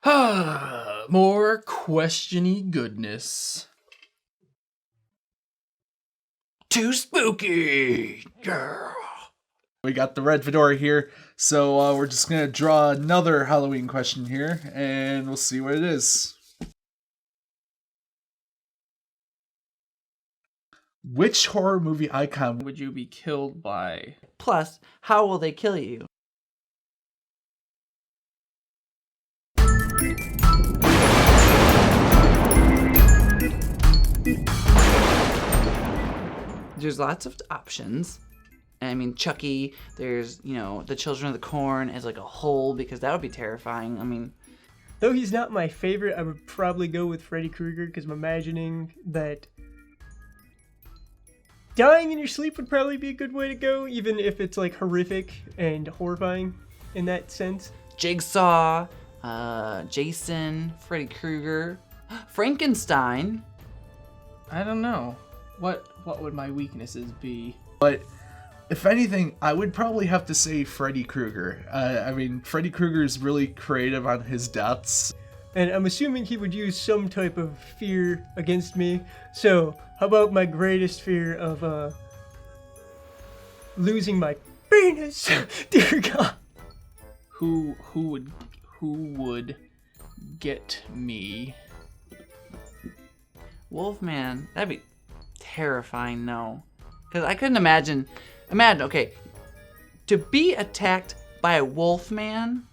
More questiony goodness. TueSpükie! Yeah. We got the red fedora here, so we're just gonna draw another Halloween question here, and we'll see what it is. Which horror movie icon would you be killed by? Plus, how will they kill you? There's lots of options. I mean, Chucky, there's, the Children of the Corn as like a whole, because that would be terrifying. I mean, though he's not my favorite, I would probably go with Freddy Krueger, because I'm imagining that dying in your sleep would probably be a good way to go, even if it's like horrific and horrifying in that sense. Jigsaw, Jason, Freddy Krueger, Frankenstein. I don't know. What would my weaknesses be? But if anything, I would probably have to say Freddy Krueger. I mean, Freddy Krueger is really creative on his deaths. And I'm assuming he would use some type of fear against me. So, how about my greatest fear of losing my penis? Dear God. Who would get me? Wolfman. That'd be terrifying, no. Because I couldn't imagine, okay, to be attacked by a Wolfman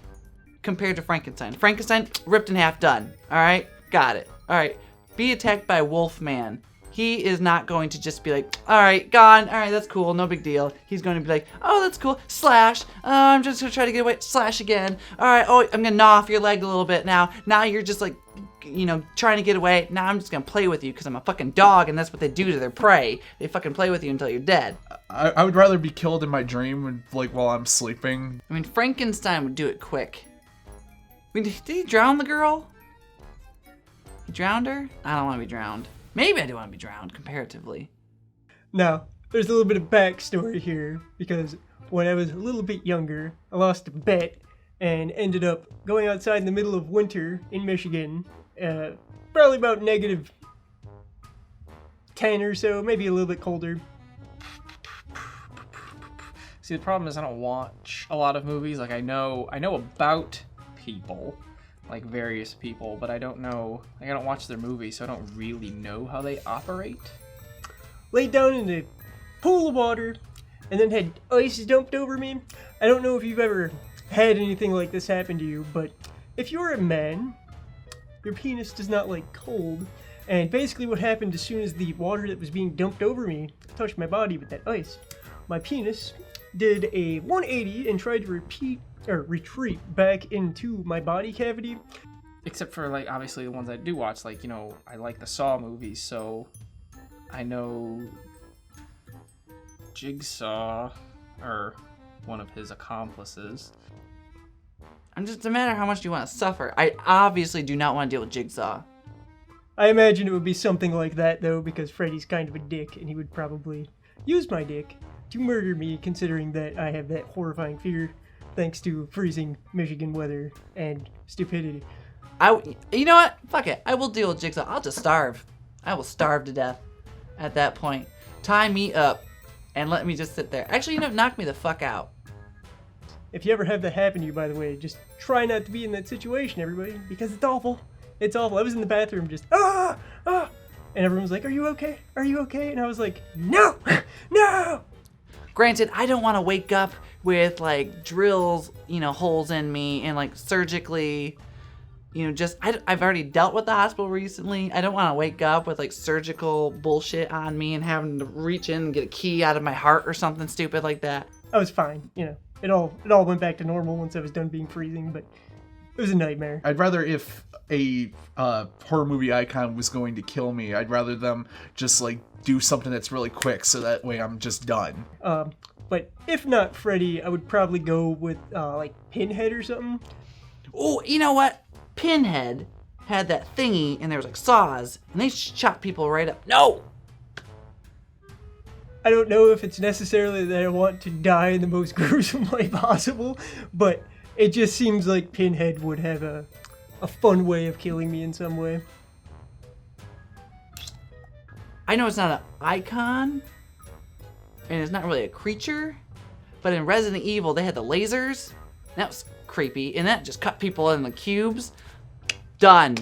compared to Frankenstein. Frankenstein, ripped in half, done. Alright? Got it. Alright. Be attacked by a Wolfman. He is not going to just be like, alright, gone. Alright, that's cool. No big deal. He's going to be like, oh, that's cool. Slash. I'm just going to try to get away. Slash again. Alright, oh, I'm going to gnaw off your leg a little bit now. Now you're just like, trying to get away. Now I'm just going to play with you because I'm a fucking dog, and that's what they do to their prey. They fucking play with you until you're dead. I would rather be killed in my dream while I'm sleeping. I mean, Frankenstein would do it quick. I mean, did he drown the girl? He drowned her? I don't want to be drowned. Maybe I do want to be drowned, comparatively. Now, there's a little bit of backstory here, because when I was a little bit younger, I lost a bet and ended up going outside in the middle of winter in Michigan, probably about -10 or so, maybe a little bit colder. See, the problem is I don't watch a lot of movies. Like I know about people, like various people, but I don't know. Like I don't watch their movies, so I don't really know how they operate. Laid down in a pool of water, and then had ice dumped over me. I don't know if you've ever had anything like this happen to you, but if you're a man, your penis does not like cold. And basically what happened as soon as the water that was being dumped over me touched my body with that ice, my penis did a 180 and tried to retreat back into my body cavity. Except for, like, obviously the ones I do watch, like, I like the Saw movies, so I know Jigsaw, or one of his accomplices. No matter how much you want to suffer, I obviously do not want to deal with Jigsaw. I imagine it would be something like that, though, because Freddy's kind of a dick, and he would probably use my dick to murder me, considering that I have that horrifying fear thanks to freezing Michigan weather and stupidity. You know what? Fuck it. I will deal with Jigsaw. I'll just starve. I will starve to death at that point. Tie me up and let me just sit there. Actually, knock me the fuck out. If you ever have that happen to you, by the way, just try not to be in that situation, everybody, because it's awful. It's awful. I was in the bathroom just, and everyone was like, are you okay? Are you okay? And I was like, no, no. Granted, I don't want to wake up with, like, drills, holes in me and, like, surgically, I've already dealt with the hospital recently. I don't want to wake up with, like, surgical bullshit on me and having to reach in and get a key out of my heart or something stupid like that. I was fine, It all went back to normal once I was done being freezing, but it was a nightmare. I'd rather, if a horror movie icon was going to kill me, I'd rather them just, like, do something that's really quick, so that way I'm just done. But if not Freddy, I would probably go with, like, Pinhead or something. Oh, you know what? Pinhead had that thingy, and there was, like, saws, and they shot people right up. No! I don't know if it's necessarily that I want to die in the most gruesome way possible, but it just seems like Pinhead would have a a fun way of killing me in some way. I know it's not an icon, and it's not really a creature, but in Resident Evil, they had the lasers. That was creepy, and that just cut people in the cubes. Done.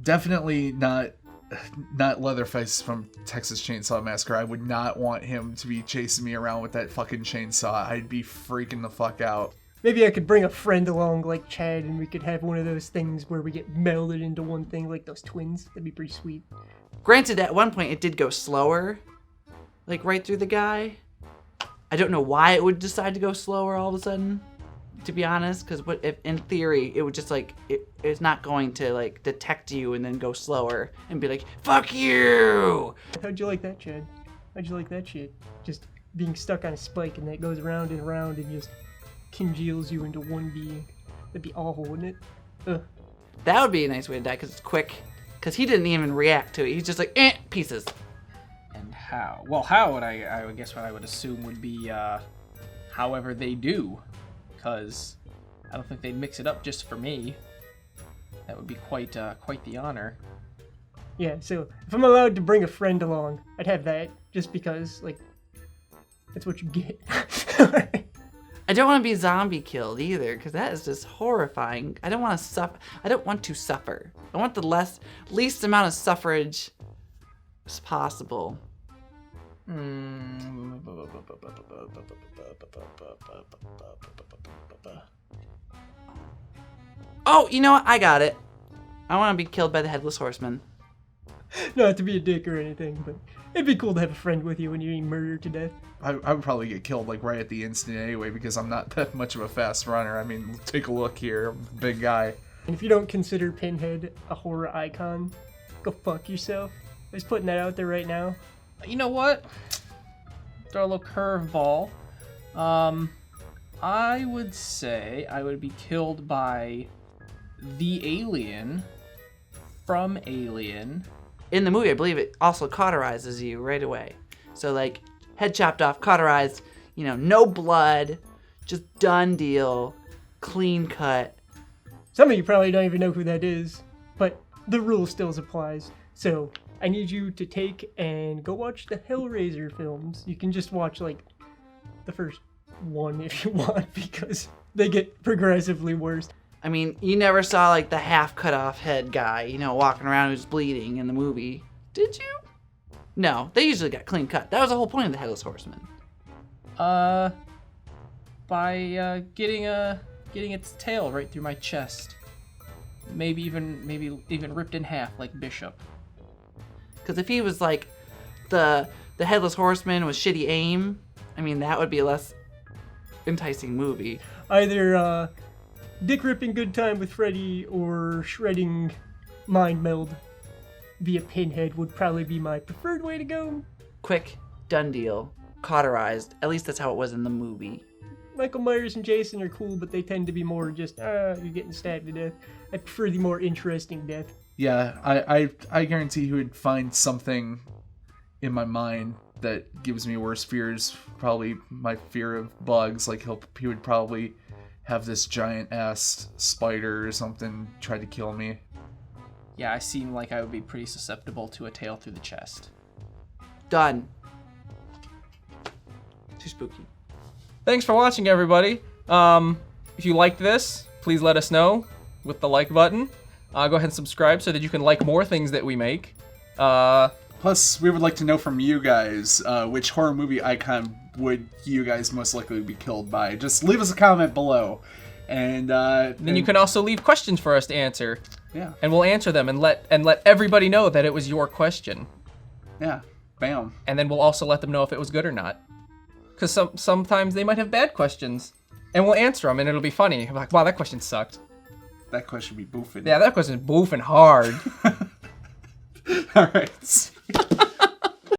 Definitely not Leatherface from Texas Chainsaw Massacre. I would not want him to be chasing me around with that fucking chainsaw. I'd be freaking the fuck out. Maybe I could bring a friend along like Chad, and we could have one of those things where we get melded into one thing, like those twins. That'd be pretty sweet. Granted, at one point, it did go slower, like right through the guy. I don't know why it would decide to go slower all of a sudden, to be honest, because what if in theory it would just like it's not going to like detect you and then go slower and be like fuck you. How'd you like that, Chad? How'd you like that shit? Just being stuck on a spike and that goes round and round and just congeals you into one being. That'd be awful, wouldn't it? Ugh. That would be a nice way to die because it's quick. Because he didn't even react to it. He's just like pieces. And how? Well, how would I would guess what I would assume would be however they do. Because I don't think they'd mix it up just for me. That would be quite the honor. Yeah, so if I'm allowed to bring a friend along, I'd have that, just because, like, that's what you get. I don't want to be zombie killed either, because that is just horrifying. I don't want to suffer. I don't want to suffer. I want the least amount of suffrage as possible. Oh, you know what? I got it. I want to be killed by the Headless Horseman. Not to be a dick or anything, but it'd be cool to have a friend with you when you're being murdered to death. I would probably get killed like right at the instant anyway because I'm not that much of a fast runner. I mean, take a look here, I'm a big guy. And if you don't consider Pinhead a horror icon, go fuck yourself. I'm just putting that out there right now. You know what? Throw a little curveball. I would say I would be killed by the alien from Alien. In the movie, I believe it also cauterizes you right away. So, like, head chopped off, cauterized, no blood, just done deal, clean cut. Some of you probably don't even know who that is, but the rule still applies. So, I need you to take and go watch the Hellraiser films. You can just watch, like, the first one if you want, because they get progressively worse. I mean, you never saw, like, the half cut off head guy, walking around who's bleeding in the movie. Did you? No, they usually got clean cut. That was the whole point of the Headless Horseman. By getting its tail right through my chest. Maybe even ripped in half like Bishop. Because if he was like the Headless Horseman with shitty aim, I mean, that would be a less enticing movie. Either dick ripping Good Time with Freddy or shredding Mind Meld via Pinhead would probably be my preferred way to go. Quick, done deal, cauterized. At least that's how it was in the movie. Michael Myers and Jason are cool, but they tend to be more just, you're getting stabbed to death. I prefer the more interesting death. Yeah, I guarantee he would find something in my mind that gives me worse fears. Probably my fear of bugs. Like he would probably have this giant ass spider or something try to kill me. Yeah, I seem like I would be pretty susceptible to a tail through the chest. Done. Too spooky. Thanks for watching, everybody. If you liked this, please let us know with the like button. Go ahead and subscribe so that you can like more things that we make. Plus, we would like to know from you guys, which horror movie icon would you guys most likely be killed by? Just leave us a comment below. And then you can also leave questions for us to answer. Yeah. And we'll answer them and let everybody know that it was your question. Yeah. Bam. And then we'll also let them know if it was good or not. Because sometimes they might have bad questions. And we'll answer them and it'll be funny. Like, wow, that question sucked. That question be boofing. Yeah, that question's boofing hard. All right.